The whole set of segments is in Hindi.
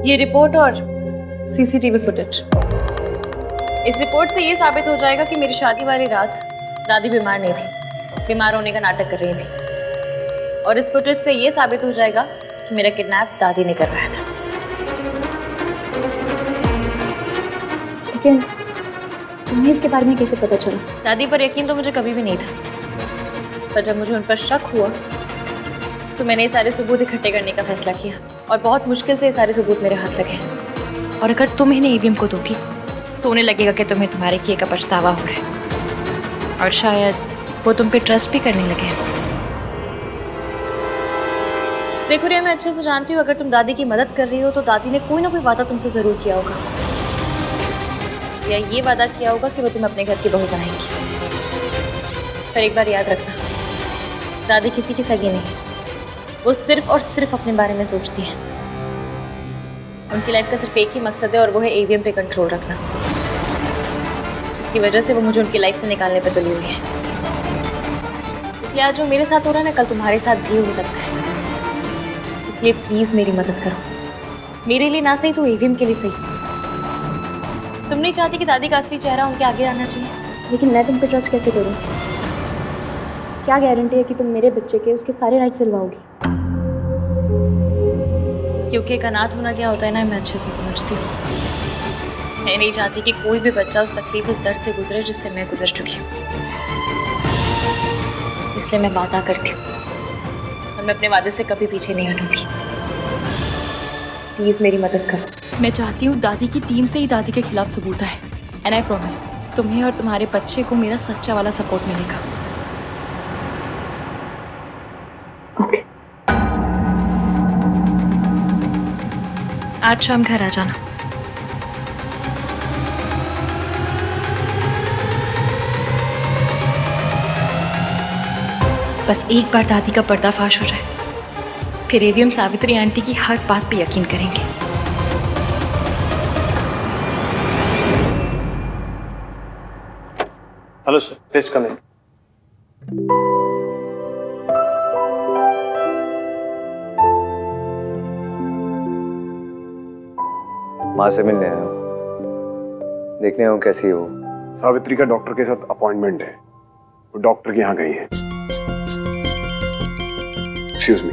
ये रिपोर्ट और सीसीटीवी फुटेज, इस रिपोर्ट से ये साबित हो जाएगा कि मेरी शादी वाली रात दादी बीमार नहीं थी, बीमार होने का नाटक कर रही थी। और इस फुटेज से ये साबित हो जाएगा कि मेरा किडनैप दादी ने करवाया था। लेकिन तुम्हें इसके बारे में कैसे पता चला? दादी पर यकीन तो मुझे कभी भी नहीं था, पर जब मुझे उन पर शक हुआ तो मैंने ये सारे सबूत इकट्ठे करने का फैसला किया और बहुत मुश्किल से ये सारे सबूत मेरे हाथ लगे। और अगर तुम इन्हें ईवीएम को दोगी तो उन्हें लगेगा कि तुम्हें तुम्हारे किए का पछतावा हो रहा है और शायद वो तुम पे ट्रस्ट भी करने लगे। देखो रिया, मैं अच्छे से जानती हूँ अगर तुम दादी की मदद कर रही हो तो दादी ने कोई ना कोई वादा तुमसे जरूर किया होगा, या ये वादा किया होगा कि वो तुम्हें अपने घर की बहू बनाएंगी। पर एक बार याद रखना, दादी किसी की सगी नहीं, वो सिर्फ और सिर्फ अपने बारे में सोचती है। उनकी लाइफ का सिर्फ एक ही मकसद है और वो है ईवीएम पे कंट्रोल रखना, जिसकी वजह से वो मुझे उनकी लाइफ से निकालने पे तुली हुई है। इसलिए आज जो मेरे साथ हो रहा है ना, कल तुम्हारे साथ भी हो सकता है। इसलिए प्लीज मेरी मदद करो, मेरे लिए ना सही तो ईवीएम के लिए सही। तुम नहीं चाहती कि दादी का असली चेहरा उनके आगे आना चाहिए? लेकिन मैं तुम पे ट्रस्ट कैसे करूँ? क्या गारंटी है कि तुम मेरे बच्चे के उसके सारे राइट्स दिलवाओगी? क्योंकि एक अनाथ होना क्या होता है ना, मैं अच्छे से समझती हूँ। मैं नहीं चाहती कि कोई भी बच्चा उस तकलीफ, उस दर्द से गुजरे जिससे मैं गुजर चुकी हूँ। इसलिए मैं वादा करती हूँ और मैं अपने वादे से कभी पीछे नहीं हटूंगी। प्लीज मेरी मदद करो। मैं चाहती हूँ दादी की टीम से ही दादी के खिलाफ सबूत आए, एंड आई प्रॉमिस तुम्हें और तुम्हारे बच्चे को मेरा सच्चा वाला सपोर्ट मिलेगा। ओके। आज शाम घर आ जाना। बस एक बार दादी का पर्दाफाश हो जाए, फिर ईवीएम सावित्री आंटी की हर बात पे यकीन करेंगे। हेलो सर, प्लीज कम इन। माँ से मिलने आया हूँ, देखने आया हूँ कैसी हो। सावित्री का डॉक्टर के साथ अपॉइंटमेंट है, वो डॉक्टर के यहाँ गई है। Excuse me.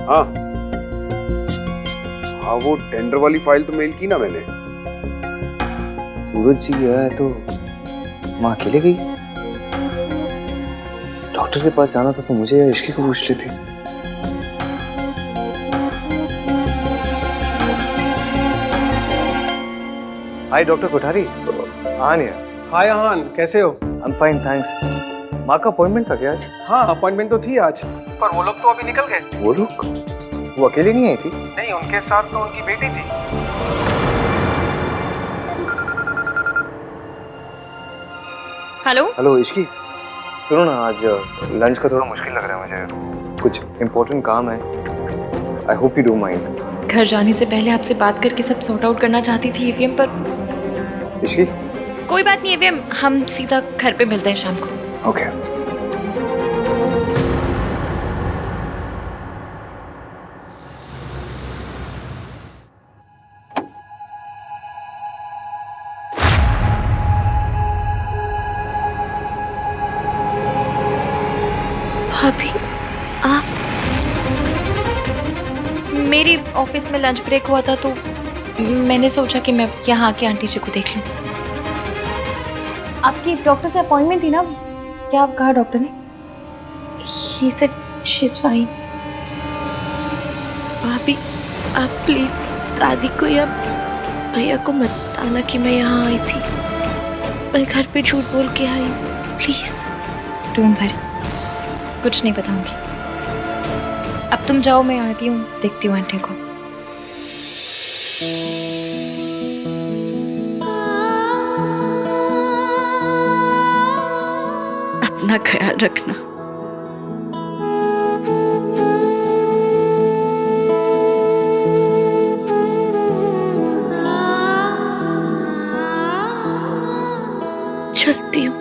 हाँ हाँ, वो टेंडर वाली फाइल तो मेल की ना मैंने। सूरज जी गया है तो माँ अकेले गई? डॉक्टर के पास जाना था तो मुझे या इश्की को पूछ लेती। हाय डॉक्टर कोठारी। हाँ नहीं। हाय आहान, कैसे हो? I am fine thanks. माँ का अपॉइंटमेंट था क्या आज? हाँ, अपॉइंटमेंट तो थी आज, पर वो लोग तो अभी निकल गए। वो लोग? वो अकेले नहीं आई थी? नहीं, उनके साथ तो उनकी बेटी थी। हेलो हेलो इश्की, सुनो ना, आज लंच का थोड़ा मुश्किल लग रहा है मुझे, कुछ इम्पोर्टेंट काम है। I hope you don't mind. घर जाने से पहले आपसे बात करके सब सॉर्ट आउट करना चाहती थी ईवीएम पर। इश्की? कोई बात नहीं ईवीएम, हम सीधा घर पे मिलते हैं शाम को। ओके। भाभी आप? मेरी ऑफिस में लंच ब्रेक हुआ था तो मैंने सोचा कि मैं यहाँ आके आंटी जी को देख लूँ। आपकी डॉक्टर से अपॉइंटमेंट थी ना, क्या आप कहा डॉक्टर ने? He said she's fine. भाभी आप प्लीज दादी को या भैया को मत बताना कि मैं यहाँ आई थी। मैं घर पे झूठ बोल के आई हूँ, प्लीज। डोंट वरी, कुछ नहीं बताऊंगी। अब तुम जाओ, मैं आती हूँ, देखती हूँ आंटी को। अपना ख्याल रखना। चलती हूँ,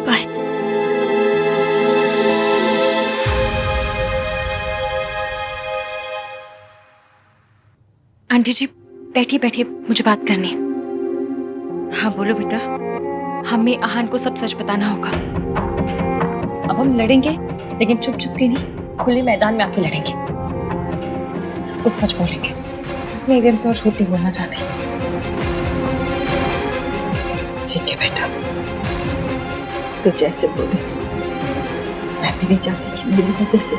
बाय। भाभी, आंटी जी बैठिए बैठिए, मुझे बात करनी है। हाँ बोलो बेटा। हमें आहान को सब सच बताना होगा। अब हम लड़ेंगे, लेकिन चुप चुप के नहीं, खुले मैदान में आके लड़ेंगे। सब कुछ सच बोलेंगे। इसमें एकदम से और झूठ नहीं बोलना चाहती। ठीक है बेटा, तो जैसे बोले। मैं भी नहीं चाहती कि मेरी वजह से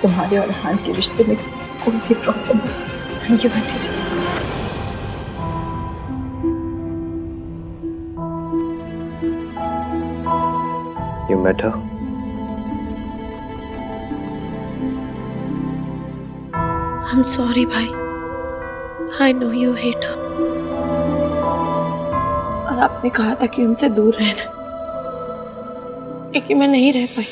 तुम्हारे और हान के रिश्ते में कोई भी प्रॉब्लम हो। Thank you aunty ji. You met her? I'm sorry भाई, I know you hate her। और आपने कहा था कि उनसे दूर रहना, लेकिन मैं नहीं रह पाई।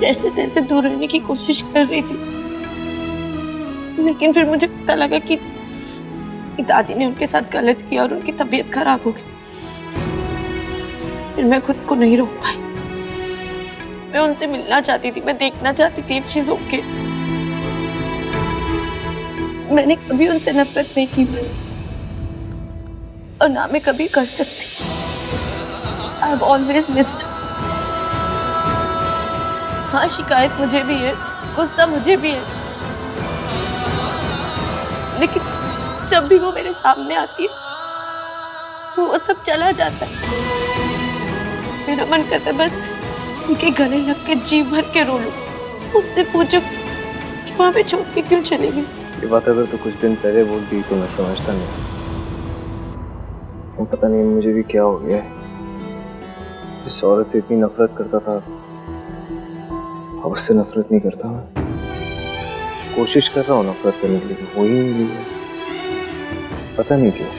जैसे तैसे दूर रहने की कोशिश कर रही थी, लेकिन फिर मुझे पता लगा कि दादी ने उनके साथ गलत किया और उनकी तबीयत खराब हो गई। फिर मैं खुद को नहीं रोक पाई। मैं उनसे मिलना चाहती थी, मैं देखना चाहती थी इफ शी इज ओके। मैंने कभी उनसे नफरत नहीं की भाई, और ना मैं कभी कर सकती। I have always missed. हाँ, शिकायत मुझे भी है, गुस्सा मुझे भी है, लेकिन जब भी वो मेरे सामने आती है वो सब चला जाता है। मेरा मन करता है बस उनके गले लग के जी भर के रो लूं। उनसे पूछो कि वहां पे छोड़ के क्यों चली गई। ये बात अगर तो कुछ दिन पहले बोल दी तो मैं समझता नहीं। वो पता नहीं मुझे भी क्या हो गया है। इस औरत से इतनी नफरत करता था, अब उससे नफरत नहीं करता। मैं कोशिश कर रहा हूँ नफरत करने के लिए, हो ही नहीं रही है। पता नहीं क्यों।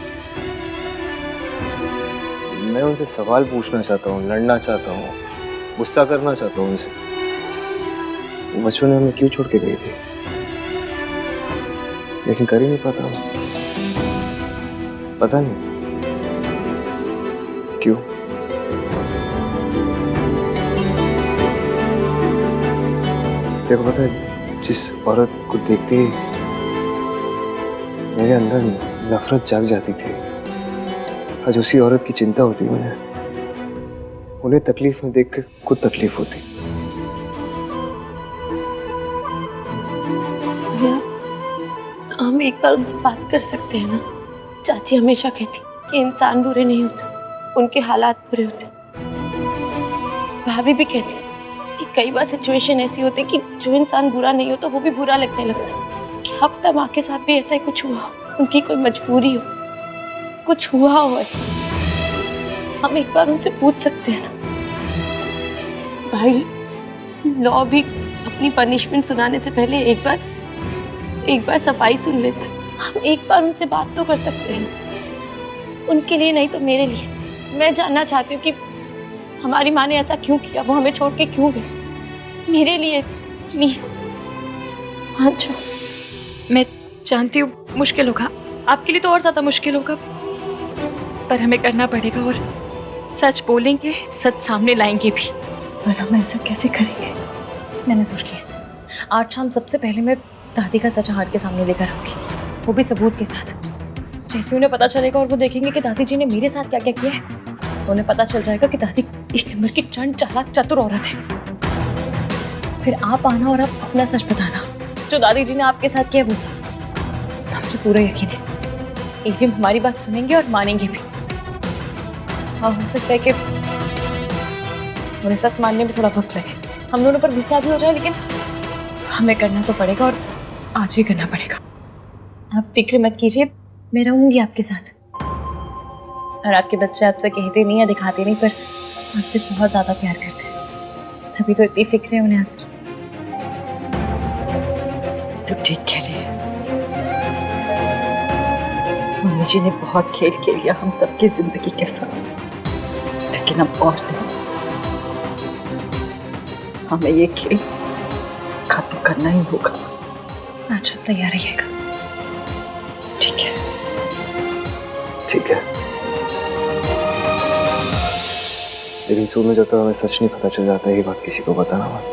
मैं उनसे सवाल पूछना चाहता हूँ, लड़ना चाहता हूँ, गुस्सा करना चाहता हूँ उनसे। बचपन में हमें क्यों छोड़ के गई थी, लेकिन कर ही नहीं पाता। पता नहीं क्यों। देखो पता है, जिस औरत को देखते ही मेरे अंदर नफरत जाग जाती थी, आज उसी औरत की चिंता होती मुझे। उन्हें तकलीफ में देख के खुद तकलीफ होती। भैया, तो हम एक बार उनसे बात कर सकते हैं ना। चाची हमेशा कहती कि इंसान बुरे नहीं होते, उनके हालात बुरे होते। भाभी भी कहती कि कई बार सिचुएशन ऐसी होती कि जो इंसान बुरा नहीं हो तो वो भी बुरा लगने लगता। क्या पता माँ के साथ भी ऐसा ही कुछ हुआ हो, उनकी कोई मजबूरी हो, कुछ हुआ हो ऐसा। हम एक बार उनसे पूछ सकते हैं ना। भाई, लॉ भी अपनी पनिशमेंट सुनाने से पहले एक बार सफाई सुन लेते। हम एक बार उनसे बात तो कर सकते हैं, उनके लिए नहीं तो मेरे लिए। मैं जानना चाहती हूँ कि हमारी माँ ने ऐसा क्यों किया, वो हमें छोड़ के क्यों गई। मेरे लिए प्लीज। हाँ जो मैं जानती हूँ मुश्किल होगा, आपके लिए तो और ज्यादा मुश्किल होगा, पर हमें करना पड़ेगा। और सच बोलेंगे, सच सामने लाएंगे भी। पर हम ऐसा कैसे करेंगे? मैंने सोच लिया, आज शाम सबसे पहले मैं दादी का सच हाथ के सामने लेकर आऊंगी, वो भी सबूत के साथ। जैसे उन्हें पता चलेगा और वो देखेंगे कि दादी जी ने मेरे साथ क्या क्या किया है, उन्हें पता चल जाएगा कि दादी एक नंबर की चंड चालाक चतुर औरत है। फिर आप आना और आप अपना सच बताना, जो दादी जी ने आपके साथ किया वो सब। मुझे पूरा यकीन है एक दिन हमारी बात सुनेंगे और मानेंगे भी। हाँ, हो सकता है कि उन्हें सच मानने में थोड़ा वक्त लगे, हम दोनों पर गुस्सा भी हो जाए, लेकिन हमें करना तो पड़ेगा और आज ही करना पड़ेगा। आप फिक्र मत कीजिए, मैं रहूंगी आपके साथ। और आपके बच्चे आपसे कहते नहीं या दिखाते नहीं, पर आपसे बहुत ज्यादा प्यार करते हैं, तभी तो इतनी फिक्र है उन्हें आपकी। तो ठीक कह रही है। मम्मी जी ने बहुत खेल खेल लिया हम सबकी जिंदगी के साथ, लेकिन अब और नहीं। हमें ये खेल खत्म करना ही होगा। अच्छा, तैयार रहिएगा। ठीक है। ठीक है, लेकिन सुन में जब तक हमें सच नहीं पता चल जाता, ये बात किसी को बताना मत,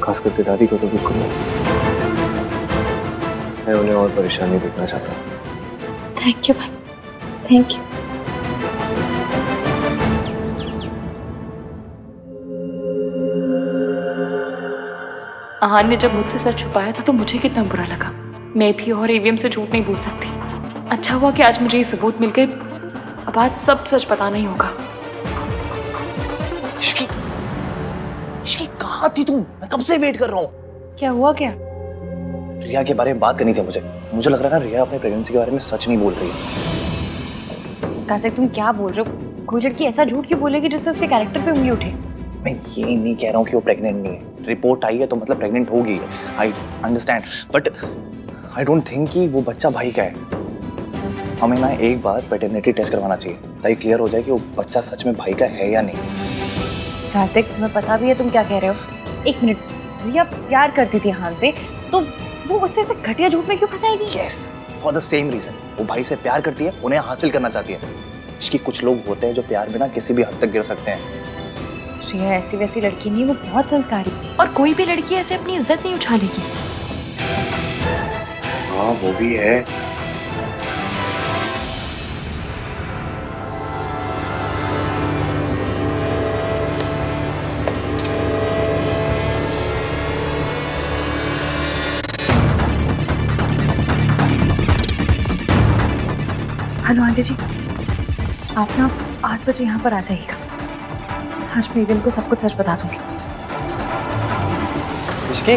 खास करके दादी को तो बिल्कुल नहीं। मैं उन्हें और परेशान नहीं देखना चाहता। थैंक यू भाई, थैंक यू। आहान ने जब मुझसे सच छुपाया था तो मुझे कितना बुरा लगा। मैं भी और एवीएम से झूठ नहीं बोल सकती। अच्छा हुआ कि आज मुझे ये सबूत मिल गए। अब आज सब सच बताना ही होगा। इश्की, इश्की कहाँ थी तुम? मैं कब से वेट कर रहा हूँ। क्या हुआ क्या? रिया के बारे में बात करनी थी मुझे लग रहा है ना रिया अपने प्रेगनेंसी के बारे में सच नहीं बोल रही है। कार्तिक तुम क्या बोल रहे हो? कोई लड़की ऐसा झूठ क्यों बोलेगी जिससे उसके कैरेक्टर पे उंगली उठे? मैं ये नहीं कह रहा हूँ कि वो प्रेग्नेंट नहीं है। रिपोर्ट आई है तो मतलब प्रेग्नेंट होगी। I understand, but I don't think कि वो बच्चा भाई का है। हमें ना एक बार पैटर्निटी टेस्ट करवाना चाहिए ताकि क्लियर हो जाए कि वो बच्चा सच में भाई का है या नहीं। कार्तिक तुम्हें पता भी है तुम क्या कह रहे हो? एक मिनट, रिया प्यार करती थी आहान से तो वो उससे ऐसे घटिया झूठ में क्यों फंसाएगी? Yes, for the same reason. वो भाई से प्यार करती है, उन्हें हासिल करना चाहती है। इसकी कुछ लोग होते हैं जो प्यार में ना किसी भी हद तक गिर सकते हैं। रिया ऐसी वैसी लड़की नहीं, वो बहुत संस्कारी और कोई भी लड़की ऐसे अपनी इज्जत नहीं उछालेगी। हाँ वो भी है। हेलो आंटी जी, आप ना 8 बजे यहाँ पर आ जाइएगा। आज मैं एवियम को सब कुछ सच बता दूंगी। इश्की,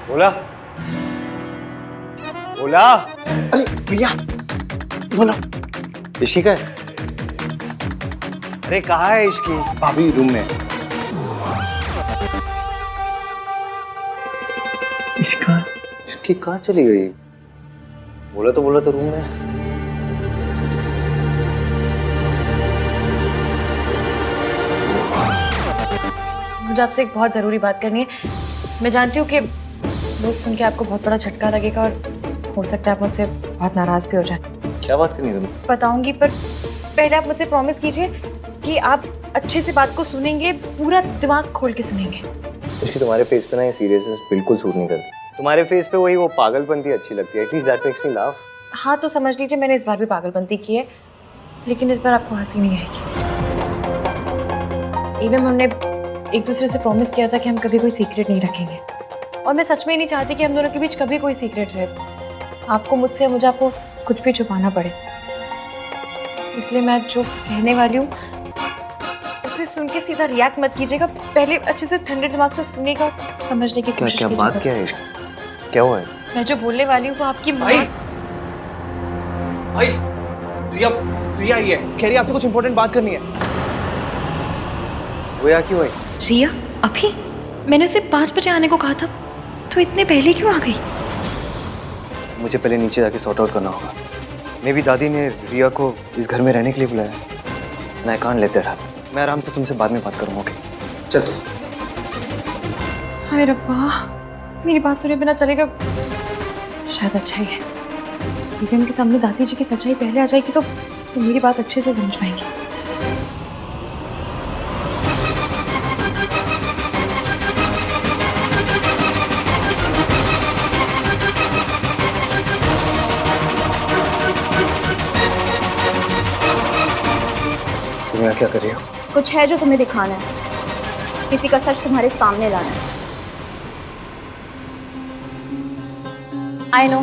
बोला बोला। अरे भैया बोलो। इश्की का है? अरे कहाँ है इश्की? भाभी रूम में। इश्की कहाँ चली गई? बोला तो रूम में। मुझे आपसे एक बहुत ज़रूरी बात करनी है। मैं जानती हूँ कि वो सुन के आपको बहुत बड़ा झटका लगेगा और हो सकता है आप मुझसे बहुत नाराज़ भी हो जाए। क्या बात करनी है तुम्हें? बताऊंगी, पर पहले आप मुझसे प्रॉमिस कीजिए कि आप अच्छे से बात को सुनेंगे, पूरा दिमाग खोल के सुनेंगे। इश्की तुम्हारे फेस पे ना ये सीरियसनेस बिल्कुल सूट नहीं करती। तुम्हारे फेस पे वही वो पागलपंती अच्छी लगती है। At least that makes me laugh. हाँ तो समझ लीजिए मैंने इस बार भी पागलपंती की है, लेकिन इस बार आपको हंसी नहीं आएगी। इवन हमने एक दूसरे से प्रॉमिस किया था कि हम कभी कोई सीक्रेट नहीं रखेंगे, और मैं सच में नहीं चाहती कि हम दोनों के बीच कभी कोई सीक्रेट रहे। आपको मुझसे, मुझे आपको कुछ भी छुपाना पड़े। इसलिए मैं जो कहने वाली हूँ उसे सुन के सीधा रिएक्ट मत कीजिएगा। पहले अच्छे से ठंडे दिमाग से सुनिएगा, समझने की कोशिश क्या कीजिएगा। बात क्या है इश्की? क्या हुआ है? मैं जो बोलने वाली हूँ वो आपकी माँ। भाई रिया रिया ही है, कह रही है आपसे कुछ इंपॉर्टेंट बात करनी है। वो यहाँ क्यों है? रिया अभी? मैंने उसे 5 बजे आने को कहा था, तो इतने पहले क्यों आ गई? मुझे पहले नीचे जाके सॉर्ट आउट करना होगा। मे भी दादी ने रिया को इस घर में रहने के लिए बुलाया। मैं कान लेते रहा। मैं आराम से तुमसे बाद में बात करूँगा। ओके चल तू। हाय रब्बा, मेरी बात सुने बिना चलेगा? शायद अच्छा ही है, क्योंकि उनके सामने दादी जी की सच्चाई पहले आ जाएगी तो मेरी बात अच्छे से समझ पाएंगे। तुम यहाँ क्या कर रही हो? कुछ है जो तुम्हें दिखाना है, किसी का सच तुम्हारे सामने लाना है। आई नो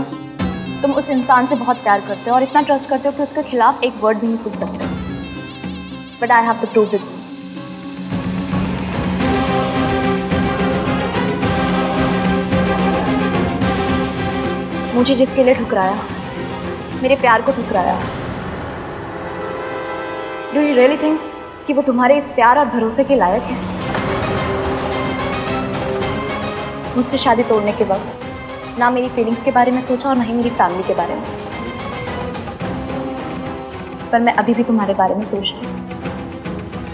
तुम उस इंसान से बहुत प्यार करते हो और इतना ट्रस्ट करते हो कि उसके खिलाफ एक वर्ड भी नहीं सुन सकते, but I have the proof with me. मुझे जिसके लिए ठुकराया, मेरे प्यार को ठुकराया, डू यू रियली थिंक कि वो तुम्हारे इस प्यार और भरोसे के लायक है? मुझसे शादी तोड़ने के वक्त ना मेरी फीलिंग्स के बारे में सोचा और ना ही मेरी फैमिली के बारे में, पर मैं अभी भी तुम्हारे बारे में सोचती हूँ,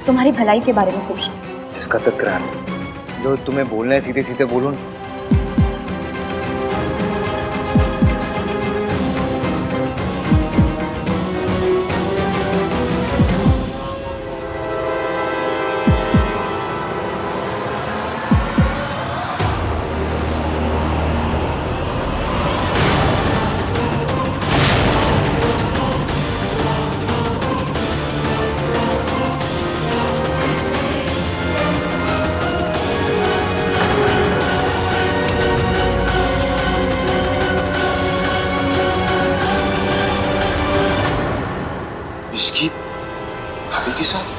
तुम्हारी भलाई के बारे में सोचती हूँ। जिसका तकरार है, जो तुम्हें बोलना है सीधे सीधे बोलो ना। इसकी भाभी के साथ?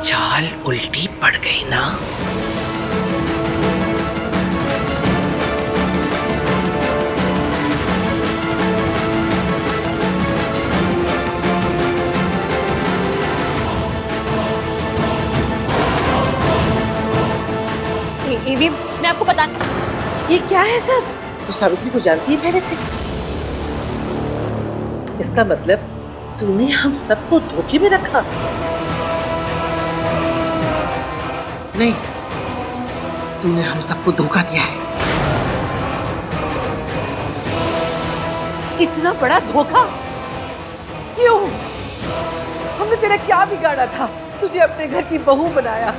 चाल उल्टी पड़ गई ना। ये मैं आपको बता, ये क्या है सब? तू सावित्री को जानती है पहले से? इसका मतलब तूने हम सबको धोखे में रखा? नहीं, तूने हम सबको धोखा दिया है। इतना बड़ा धोखा क्यों? हमने तेरा क्या बिगाड़ा था? तुझे अपने घर की बहू बनाया,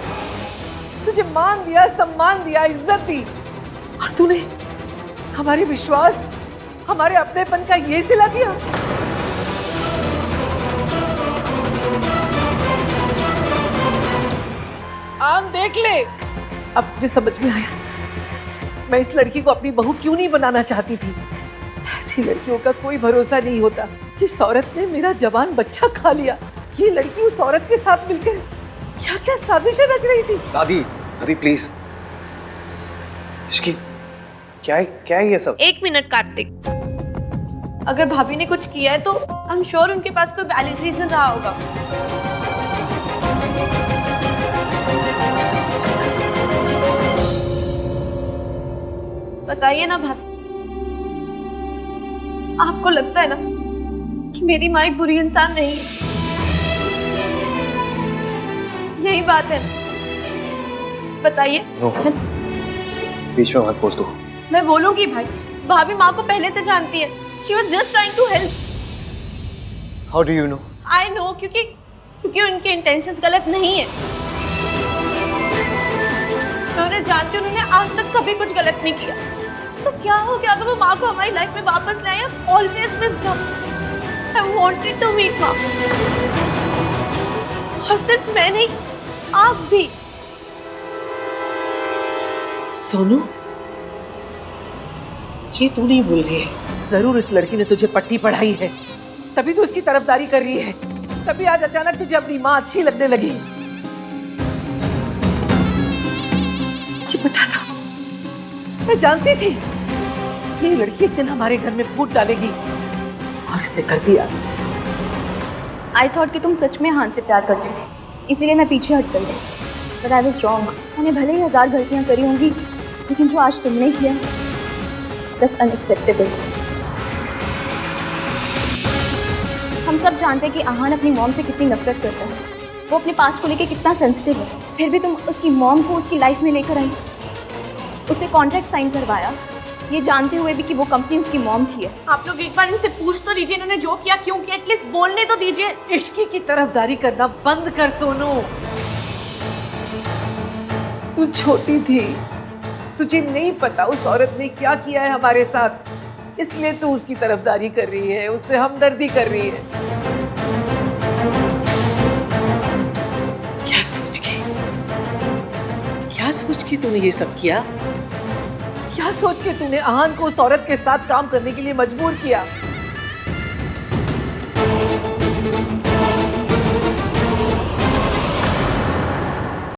तुझे मान दिया, सम्मान दिया, इज्जत दी, और तूने हमारे विश्वास, हमारे अपनेपन का ये सिला दिया। आन देख ले। अब मुझे समझ में आया, मैं इस लड़की को अपनी बहू क्यों नहीं बनाना चाहती थी। ऐसी लड़कियों का कोई भरोसा नहीं होता। जिस औरत ने मेरा जवान बच्चा खा लिया, ये लड़की उस औरत के साथ मिलकर क्या क्या साजिशें रच रही थी। दादी, दादी प्लीज, इसकी क्या है ये सब? 1 मिनट कार्तिक, अगर भाभी ने कुछ किया है तो आई एम श्योर उनके पास कोई वैलिड रीजन रहा होगा। बताइए ना भाभी, आपको लगता है ना कि मेरी माँ एक बुरी इंसान नहीं है? यही बात है ना? बताइए। बीच में मत बोल तू। मैं बोलूंगी भाई, भाभी माँ को पहले से जानती है। She was just trying to help. How do you know? I know, क्योंकि उनके इंटेंशंस गलत नहीं है। मैं उन्हें जानती हूँ, उन्होंने आज तक कभी कुछ गलत नहीं किया। तो क्या हो गया अगर वो माँ को हमारी लाइफ में वापस ले आए? Always missed her. I wanted to meet माँ। और सिर्फ मैं नहीं, आप भी। सोनू, ये तू नहीं भूल रही है? जरूर इस लड़की ने तुझे पट्टी पढ़ाई है, तभी तू उसकी तरफदारी कर रही है। तभी आज अचानक तुझे अपनी माँ अच्छी लगने लगी। मुझे पता था, मैं जानती थी ये लड़की एक दिन हमारे घर में फूट डालेगी, और इसने कर दिया। आई थॉट कि तुम सच में हान से प्यार करती थी, इसीलिए मैं पीछे हट गई थी। But I was wrong. मैंने भले ही 1000 गलतियां करी होंगी, लेकिन जो आज तुमने किया, दैट्स अनएक्सेप्टेबल। हम सब जानते हैं कि आहान अपनी मॉम से कितनी नफरत करता है, वो अपने पास्ट को लेकर कितना सेंसिटिव है। फिर भी तुम उसकी मॉम को उसकी लाइफ में लेकर आई, उससे कॉन्ट्रैक्ट साइन करवाया, ये जानते हुए भी कि वो कंपनी उसकी मॉम की है। आप लोग एक बार इनसे पूछ तो लीजिए इन्होंने जो किया क्यों किया, एटलीस्ट बोलने तो दीजिए। इश्की की तरफदारी करना बंद कर सोनू। तू छोटी थी, तुझे नहीं पता उस औरत ने क्या किया है हमारे साथ, इसलिए तू उसकी तरफदारी कर रही है, उससे हमदर्दी कर रही है। क्या सोच के तूने ये सब किया? क्या सोच के तूने आहान को उस औरत के साथ काम करने के लिए मजबूर किया?